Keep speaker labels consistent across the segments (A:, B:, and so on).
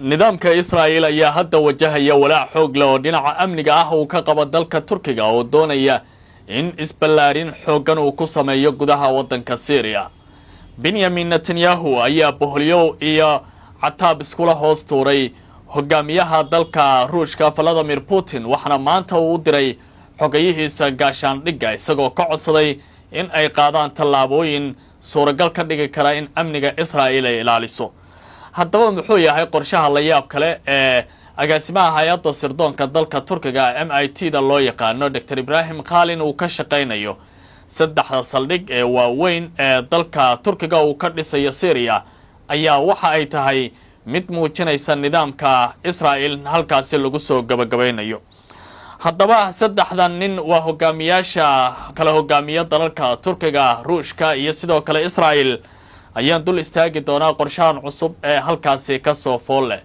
A: nidaamka Israa'iil ayaa hadda wajahaya walaac xoog leh oo dhinaca amniga ah uu ka qabo dalka Turkiga oo doonaya in isballaarin xoogan uu ku sameeyo gudaha wadanka Syria. Benjamin Netanyahu ayaa boholyo iyo cataab iskula hoos tuuray hogaamiyaha dalka Ruushka Vladimir Putin waxaana maanta uu diray xogayihiisa gaashaandhigga isagoo ka codsaday in ay qaadaan tallaabooyin suuragal ka dhigi kara in amniga Israa'iil ay ilaaliso. haddaba muxuu yahay qorshaha la yaab kale ee agaasimaha hay'adda sirdoonka dalka Turkiga MIT da loo yaqaano Dr. Ibrahim Kalin uu ka shaqeynayo saddexda saldhig ee waaweyn ee dalka Turkiga uu ka dhisayo Syria ayaa waxa ay tahay mid muujinaysa nidaamka Israa'iil halkaasi lagu soo gabagabeynayo. haddaba saddexdan nin waa hogaamiyaasha kala hogaamiya dalalka Turkiga, Ruushka iyo sidoo kale Israa'iil ayaan dul istaagi doonaa qorshahan cusub ee halkaasi ka soo fool leh.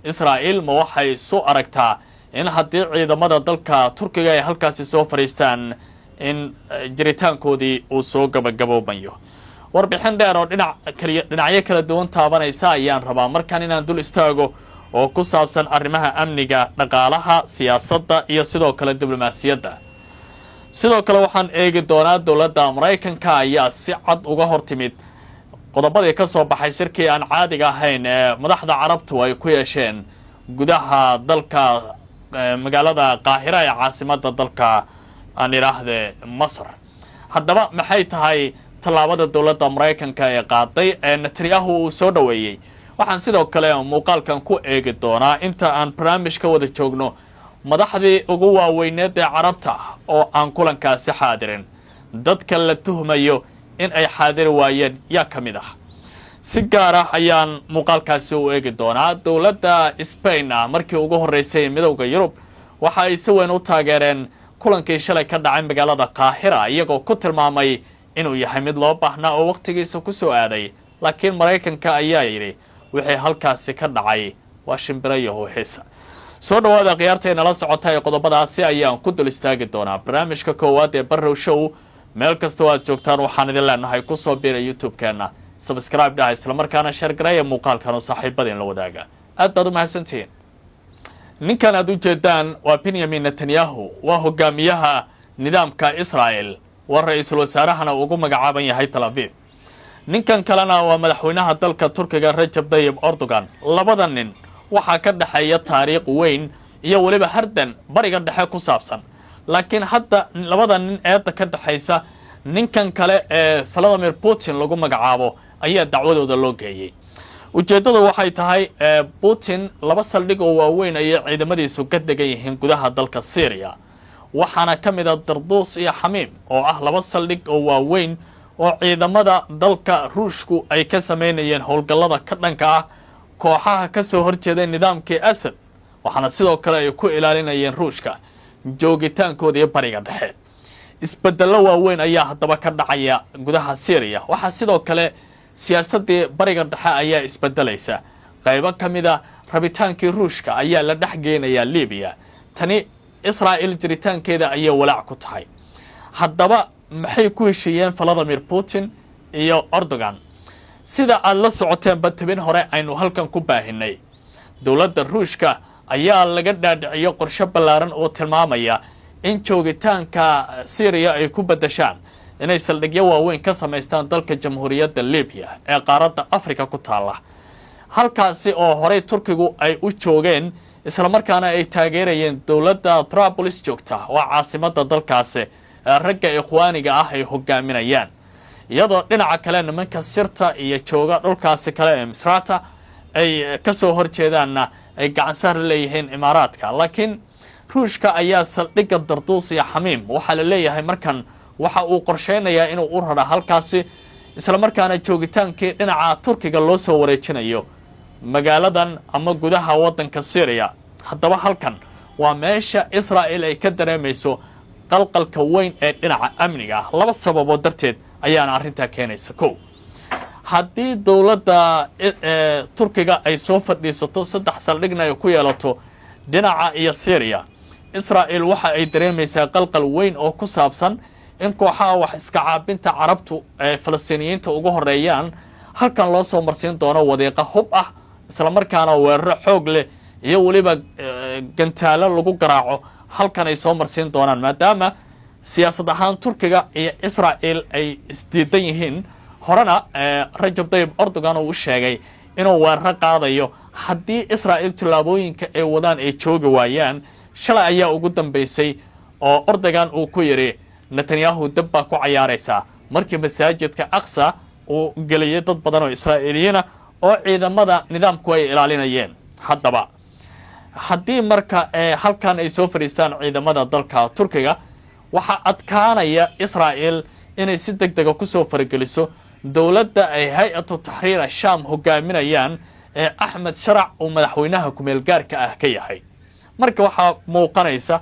A: Israa'iil ma waxay soo aragtaa in haddii ciidamada dalka Turkiga ay halkaasi soo fariistaan in jiritaankoodii uu soo gabagaboobayo. warbixin dheer oo dhinacyo kala duwan taabanaysa ayaan rabaa markaan inaan dul istaago oo ku saabsan arrimaha amniga, dhaqaalaha, siyaasadda iyo sidoo kale diblomaasiyadda. sidoo kale waxaan eegi doonaa dowladda Mareykanka ayaa si cad uga hortimid qodobadii ka soo baxay shirkii aan caadiga ahayn ee madaxda Carabtu ay ku yeesheen gudaha dalka magaalada Qaahira ee caasimadda dalka aan iraahde Masar. haddaba maxay tahay tallaabada dowladda Mareykanka ee qaaday ee Netanyahu uu soo dhaweeyay? waxaan sidoo kale muuqaalkan ku eegi doonaa inta aan barnaamijka wada joogno madaxdii ugu waaweyneed ee Carabta oo aan kulankaasi xaadirin. dadka la tuhmayo in ay xaadir waayeen yaa ka mid ah. si gaar ah ayaan muuqaalkaasi u eegi doonaa. dowladda Spain markii ugu horeysay midowga Yurub waxa ay si weyn u taageereen kulankii shalay ka dhacay magaalada Qaahira iyagoo ku tilmaamay inuu yahay mid loo baahnaa oo waqtigiisa ku soo aaday. laakiin Mareykanka ayaa yiri wixii halkaasi ka dhacay waa shimbirayo hooxisa. soo dhawaada qiyaarteena la socota ee qodobadaasi ayaan ku dul istaagi doonaa barnaamijka koowaad ee Barrow Show. meel kasta oo aad joogtaan waxaan idin leenahay ku soo biiray YouTube-keena, subscribe dhaha isla markaana share gareeya muuqaalkan oo saaxiibadeen la wadaaga. aad baad u mahadsantihiin. ninkan aad u jeedaan waa Benjamin Netanyahu, waa hogaamiyaha nidaamka Israa'iil, waa ra'iisul wasaarahana ugu magacaaban yahay Tel Aviv. ninkan kalena waa madaxweynaha dalka Turkiga Recep Tayyip Erdogan. labada nin waxaa ka dhaxeeya taariikh weyn iyo waliba hardan bariga dhexe ku saabsan. laakiin hadda labada nin eedda ka dhaxaysa ninkan kale ee Vladimir Putin lagu magacaabo ayaa dacwadooda loo geeyay. ujeedadu waxay tahay Putin laba saldhig oo waaweyn ay ciidamadiisu ka degan yihiin gudaha dalka Syria. waxaana ka mid ah Darduus iyo Xamiim oo ah laba saldhig oo waaweyn oo ciidamada dalka Ruushku ay ka sameynayeen howlgallada ka dhanka ah kooxaha ka soo horjeeday nidaamkii Assad. waxaana sidoo kale ay ku ilaalinayeen Ruushka joogitaankooda iyo bariga dhexe. isbeddello waaweyn ayaa haddaba ka dhacaya gudaha Syria. waxaa sidoo kale siyaasaddii bariga dhexe ayaa isbeddelaysa. qaybo ka mid ah rabitaankii Ruushka ayaa la dhex geenaya Liibiya. tani Israa'iil jiritaankeeda ayay walaac ku tahay. haddaba maxay ku heshiiyeen Vladimir Putin iyo Erdogan? sida aad la socoteen badtabin hore aynu halkan ku baahinay, dowladda Ruushka ayaa laga dhaadhiciyo qorshe ballaaran oo tilmaamaya in joogitaanka Syria ay ku bedeshaan inay saldhigyo waaweyn ka samaystaan dalka Jamhuuriyadda Liibiya ee qaaradda Afrika ku taala. halkaasi oo horey Turkigu ay u joogeen isla markaana ay taageerayeen dowladda Trablis joogta waa caasimadda dalkaasi ragga ikhwaaniga ah ay hogaaminayaan. iyadoo dhinaca kale nimanka sirta iyo jooga dhulkaasi kale ee Misrata ay ka soo horjeedaanna ay gacan saar leeyihiin Imaaraadka. laakiin Ruushka ayaa saldhigga Darduus iyo Xamiim waxa la leeyahay markan waxa uu qorsheynayaa inuu u raro halkaasi isla markaana joogitaankii dhinaca Turkiga loo soo wareejinayo magaaladan ama gudaha wadanka Syria. haddaba halkan waa meesha Israa'iil ay ka dareemayso qalqalka weyn ee dhinaca amniga. laba sababood darteed ayaana arrinta keenaysa. kow, haddii dowladda Turkiga ay soo fadhiisato saddex saldhigna ay ku yeelato dhinaca iyo Syria, Israa'iil waxa ay dareemaysaa qalqal weyn oo ku saabsan in kooxaha wax iska caabinta Carabtu ee Falastiiniyiinta ugu horeeyaan halkan loo soo marsiin doono wadiiqa hub ah isla markaana weeraro xoog leh iyo weliba gantaalo lagu garaaco halkan ay soo marsiin doonaan maadaama siyaasad ahaan Turkiga iyo Israa'iil ay isdiidan yihiin horena Rajab Tayyip Erdogan uu sheegay inuu weerar qaadayo haddii Israa'iil tilaabooyinka ay wadaan ay joogi waayaan shalay ayaa ugu dambeysay oo Erdogan uu ku yiri Netanyahu dabba ku ciyaaraysa markii masaajidka Aqsa uu galiyay dad badan oo Israa'iiliyiin oo ciidamada nidaamku ay ilaalinayeen haddaba haddii marka halkan ay soo fariistaan ciidamada dalka Turkiga waxa adkaanaya Israa'iil inay si degdeg ah ku soo farageliso dawladda ay hay'atu tahriir Sham hogaaminayaan Ahmed Sharac oo madaxweynaha ku meel gaarka ah ka yahay marka waxa muuqanaysa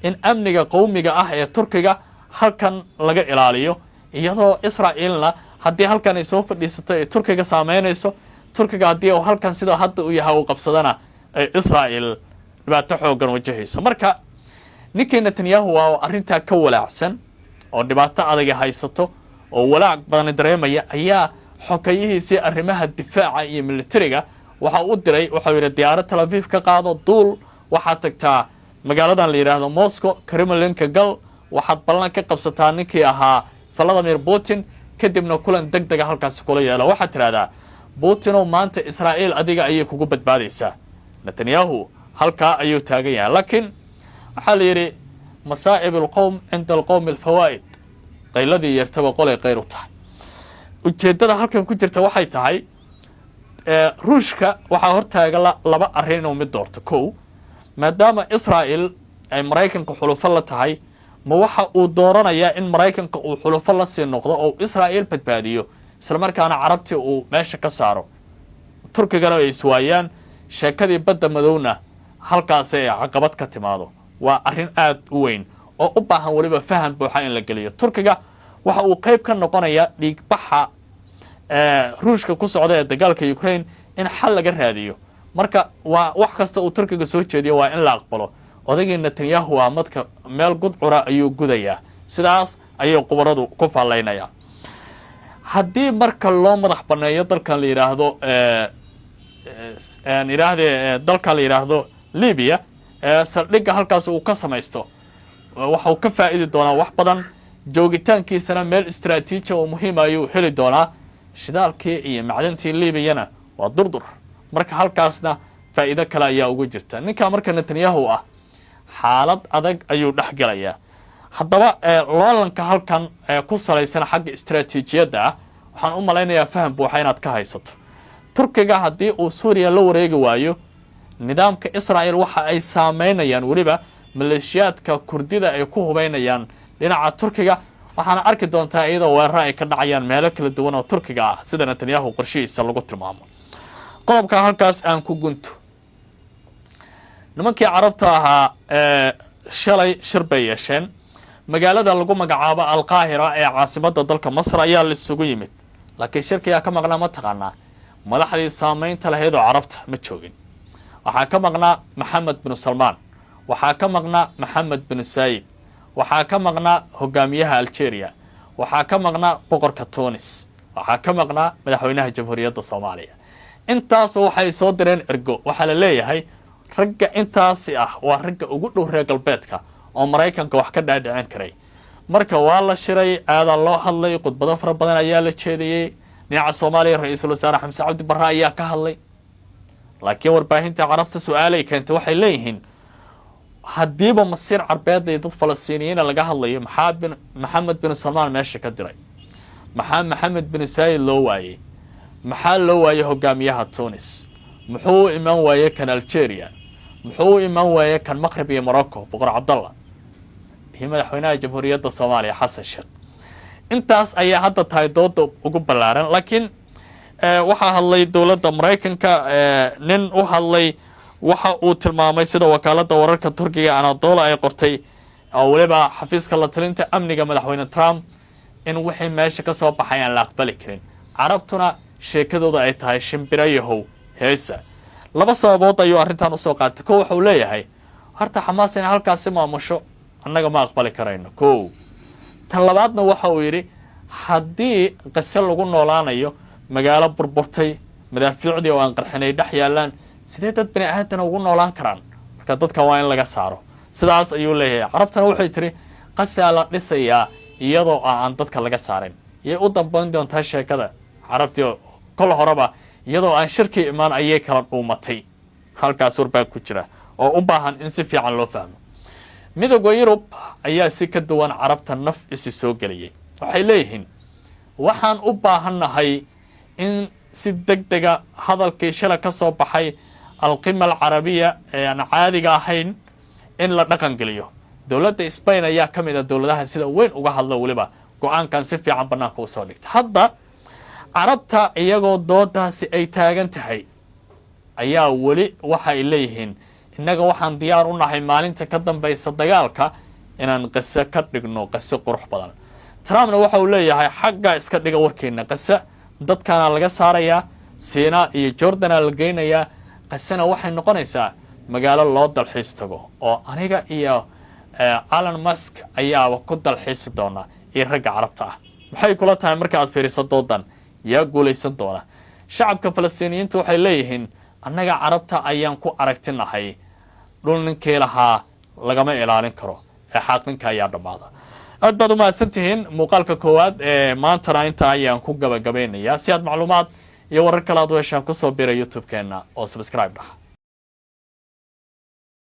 A: in amniga qowmiga ah ee Turkiga halkan laga ilaaliyo iyadoo Israa'iilna haddii halkan ay soo fadhiisato ee Turkiga saameynayso Turkiga haddii uu halkan sida hadda uu yahay uu qabsadana Israa'iil dhibaato xoogan wajahayso marka ninkii Netanyahu waa arrinta ka walaacsan oo dhibaato adag haysato oo walaac badan dareemaya ayaa xokayihiisa arrimaha difaaca iyo militariga waxa uu diray waxa uu yiri diyaarad Tel Aviv ka qaado duul waxa tagtaa magaaladan la yiraahdo Moscow Kremlinka gal waxaad ballan ka qabsataa ninkii ahaa Vladimir Putin kadibna kulan degdeg ah halkaas kula yeelo waxa tiraahdaa Putin oo maanta Israa'iil adiga ayay kugu badbaadaysaa Netanyahu halka ayuu taagan yahay laakiin waxa la yiri masaa'ib alqawm inda alqawm alfawaid qayladii yartaba qolay qayr u tahay ujeedada halkan ku jirta waxay tahay Ruushka waxa hortaaga laba arrin oo mid doorto koow maadaama Israa'iil ay Mareykanka xulufo la tahay ma waxa uu dooranayaa in Mareykanka uu xulufo la sii noqdo oo Israa'iil badbaadiyo isla markaana carabtii uu meesha ka saaro Turkigana ay iswaayaan sheekadii badda madowna halkaas ay caqabad ka timaado waa arrin aad u weyn oo u baahan waliba faham buuxa in la geliyo Turkiga waxa uu qayb ka noqonayaa dhiigbaxa Ruushka ku socda ee dagaalka Ukraine in xal laga raadiyo marka waa wax kasta uu Turkiga soo jeediyo waa in la aqbalo odayga Netanyahu waa madka meel gudcura ayuu gudayaa sidaas ayay qubaradu ku faalaynayaan haddii marka loo madax baneeyo dalkan la yiraahdo dalka la yiraahdo Libya saldhigga halkaas uu ka samaysto waxa uu ka faa'iidi doonaa wax badan joogitaankiisana meel istiraatiiji oo muhiim ah ayuu heli doonaa shidaalkii iyo macdantii Libyana waa durdur marka halkaasna faa'iido kale ayaa ugu jirta ninka marka Netanyahu ah xaalad adag ayuu dhaxgalayaa haddaba loolanka halkan ku salaysan xagga istiraatiijiyadda waxaan u maleynayaa faham buuxa inaad ka haysato Turkiga haddii uu Suuriya la wareegi waayo nidaamka Israa'iil waxa ay saameynayaan waliba maleeshiyaadka Kurdida ay ku hubeynayaan dhinaca Turkiga waxaana arki doontaa iyadoo weerar ay ka dhacayaan meelo kala duwan oo Turkiga ah sida Netanyahu qorshihiisa lagu tilmaamo qodobka halkaas aan ku gunto nimankii carabta ahaa shalay shir bay yeesheen magaalada lagu magacaabo Al-Qaahira ee caasimadda dalka Masar ayaa la isugu yimid laakiin shirkiga ka maqnaa ma taqaanaa madaxdii saameynta lahayd oo carabta ma joogin waxaa ka maqnaa Mohammed bin Salman waxaa ka maqnaa Mohammed bin Said waxaa ka maqnaa hogaamiyaha Algeria waxaa ka maqnaa boqorka Tunis waxaa ka maqnaa madaxweynaha jamhuuriyadda Soomaaliya intaasba waxay soo direen ergo waxa la leeyahay ragga intaasi ah waa ragga ugu dhow reer galbeedka oo Mareykanka wax ka dhaadhicin karay marka waa la shiray aada loo hadlay khudbado fara badan ayaa la jeediyay dhinaca Soomaaliya ra'iisul wasaare Xamse Cabdi Barre ayaa ka hadlay laakiin warbaahinta carabta su'aalay keentay waxay leeyihiin haddiiba masiir carbeed ay dad Falastiiniyiin laga hadlayo Mohammed bin Salman meesha ka diray Mohammed bin Said loo waayay maxaa loo waayay hogaamiyaha Tunis muxuu iman waayay kan Algeria muxuu iman waayay kan Maghrib iyo Morocco boqor Cabdallah iyo madaxweynaha jamhuuriyadda Soomaaliya Xasan Sheekh intaas ayaa hadda tahay dooda ugu ballaaran laakiin waxa hadlay dawladda Mareykanka nin u hadlay waxa uu tilmaamay sida wakaaladda wararka Turkiga Anadolu ay qortay oo waliba xafiiska la talinta amniga madaxweyne Trump in wixii meesha ka soo baxay aan la aqbali karin carabtuna sheekadooda ay tahay shimbirayahow heesa laba sababood ayuu arrintan u soo qaatay koow waxa uu leeyahay horta Xamaas in halkaas maamusho annaga ma aqbali karayno koow tan labaadna waxa uu yiri haddii qasal lagu noolaanayo magaalo burburtay madaafiicdii oo aan qarxinay dhex yaalaan sidee dad bani aadana ugu noolaan karaan marka dadka waa in laga saaro sidaas ayuu leeyahay carabtana waxay tiri qasaa la dhisayaa iyadoo aan dadka laga saarin iyay u dambayn doontaa sheekada carabtii kol horeba iyadoo aan shirki imaan ayay kala dhuumatay halkaas warbaa ku jira oo u baahan in si fiican loo fahmo midowga Yurub ayaa si ka duwan carabta naf isi soo galiyay waxay leeyihiin waxaan u baahanahay in si degdega hadalkii shala ka soo baxay alqima alcarabiya ee aan caadiga ahayn in la dhaqan geliyo dowladda Spain ayaa ka mid ah dowladaha sida weyn uga hadla waliba go'aankan si fiican banaanka u soo dhigtay hadda carabta iyagoo doodaasi ay taagan tahay ayaa wali waxa ay leeyihiin innaga waxaan diyaar u nahay maalinta ka dambaysa dagaalka inaan qasa ka dhigno qasa qurux badan Trumpna waxa uu leeyahay xagga iska dhiga warkeena qasa dadkana laga saaraya Siina iyo Jordan la geynaya qasana waxay noqonaysaa magaalo loo dalxiis tago oo aniga iyo Elon Musk ayaa ku dalxiis doona ee ragga carabta ah maxay kula tahay marka aad fiiriso doodan yaa guuleysan doona shacabka Falastiiniyiintu waxay leeyihiin annaga carabta ayaan ku aragtinahay dhul ninkii lahaa lagama ilaalin karo ee xaqinka ayaa dhamaada aad baad u mahadsantihiin muuqaalka koowaad ee maantana inta ayaan ku gabagabeynayaa si aad macluumaad iyo warar kale aad u heshaan ku soo biiray YouTube-keena oo subscribe ah